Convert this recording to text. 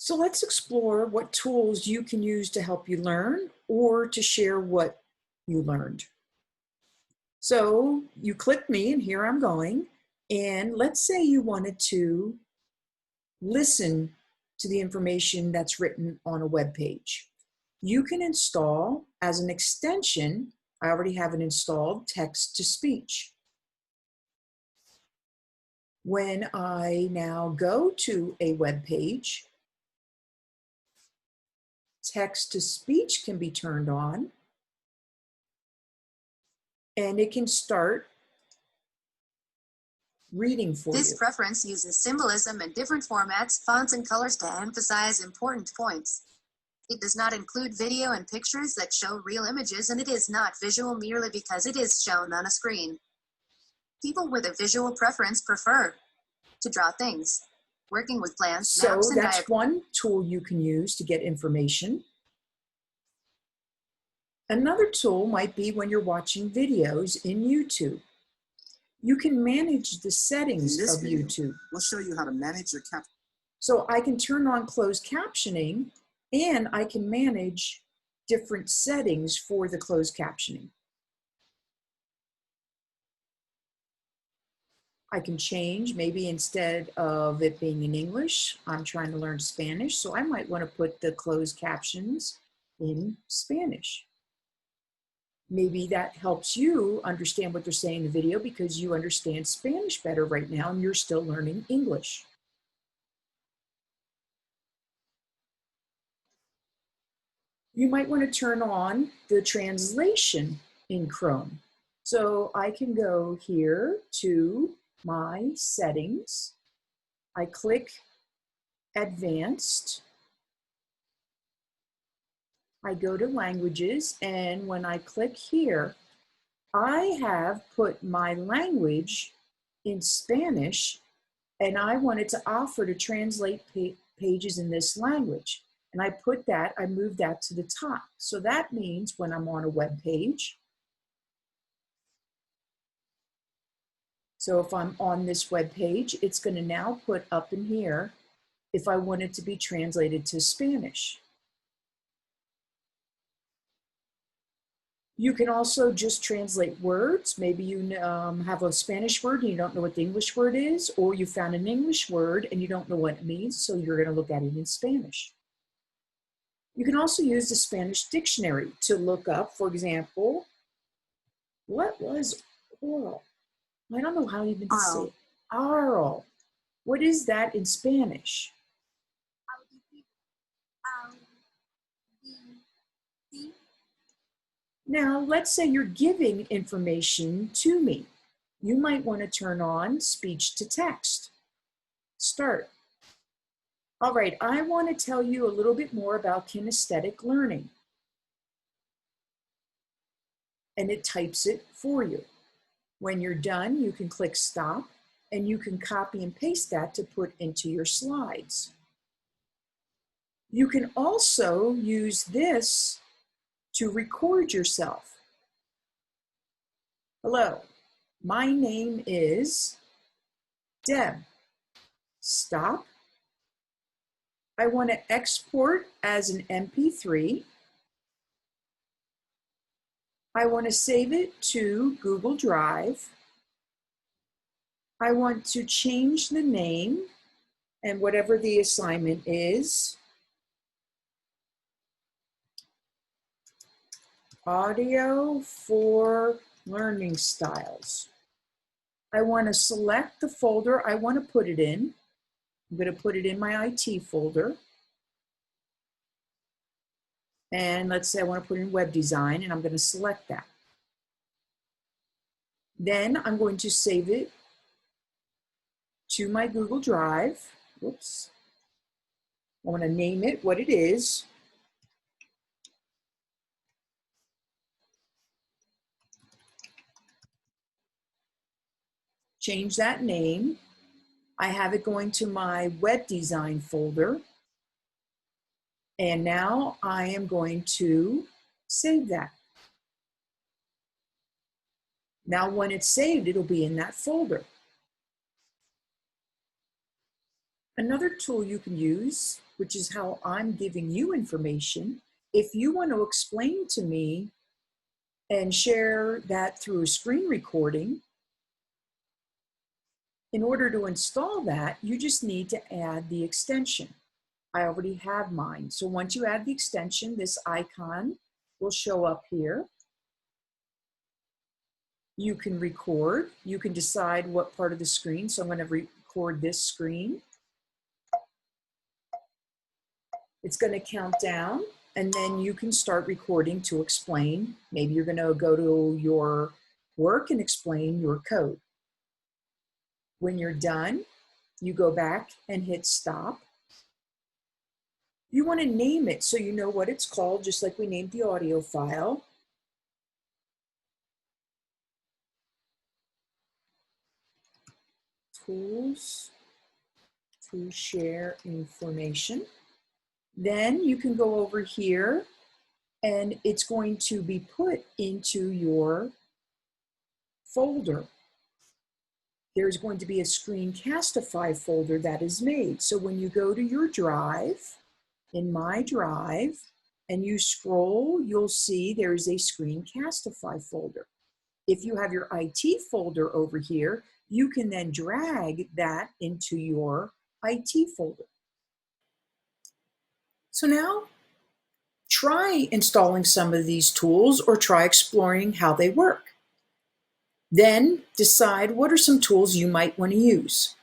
So let's explore what tools you can use to help you learn or to share what you learned. So you click me and here I'm going. And let's say you wanted to listen to the information that's written on a web page. You can install as an extension, I already have it installed, text to speech. When I now go to a web page, text to speech can be turned on and it can start reading for you. This preference uses symbolism in different formats, fonts, and colors to emphasize important points. It does not include video and pictures that show real images, and it is not visual merely because it is shown on a screen. People with a visual preference prefer to draw things, working with plans, So maps, and that's diagrams. one tool you can use to get information. Another tool might be when you're watching videos in YouTube. You can manage the settings of YouTube. We'll show you how to manage your caption. So I can turn on closed captioning and I can manage different settings for the closed captioning. I can change, maybe instead of it being in English, I'm trying to learn Spanish, so I might want to put the closed captions in Spanish. Maybe that helps you understand what they're saying in the video because you understand Spanish better right now and you're still learning English. You might want to turn on the translation in Chrome. So I can go here to my settings. I click Advanced. I go to languages, and when I click here, I have put my language in Spanish, and I wanted to offer to translate pages in this language. And I put that, I moved that to the top. So that means when I'm on a web page, so if I'm on this web page, it's going to now put up in here if I want it to be translated to Spanish. You can also just translate words. Maybe you have a Spanish word and you don't know what the English word is, or you found an English word and you don't know what it means, so you're going to look at it in Spanish. You can also use the Spanish dictionary to look up, for example, what was oral? I don't know how even to say it. Oral. What is that in Spanish? Now, let's say you're giving information to me. You might want to turn on speech to text. Start. All right, I want to tell you a little bit more about kinesthetic learning. And it types it for you. When you're done, you can click stop and you can copy and paste that to put into your slides. You can also use this to record yourself. Hello, my name is Deb. Stop. I want to export as an MP3. I want to save it to Google Drive. I want to change the name and whatever the assignment is. Audio for learning styles. I want to select the folder I want to put it in. I'm going to put it in my IT folder. And let's say I want to put in web design, and I'm going to select that. Then I'm going to save it to my Google Drive. Whoops. I want to name it what it is. Change that name. I have it going to my web design folder. And now I am going to save that. Now when it's saved, it'll be in that folder. Another tool you can use which is how I'm giving you information. If you want to explain to me and share that through a screen recording, in order to install that, you just need to add the extension. I already have mine. So once you add the extension, this icon will show up here. You can record. You can decide what part of the screen. So I'm going to record this screen. It's going to count down, and then you can start recording to explain. Maybe you're going to go to your work and explain your code. When you're done, you go back and hit stop. You want to name it so you know what it's called, just like we named the audio file. Tools to share information. Then you can go over here and it's going to be put into your folder. There's going to be a screencastify folder that is made. So when you go to your drive, in my drive, and you scroll, you'll see there's a screencastify folder. If you have your IT folder over here, you can then drag that into your IT folder. So now, try installing some of these tools or try exploring how they work. Then decide what are some tools you might want to use.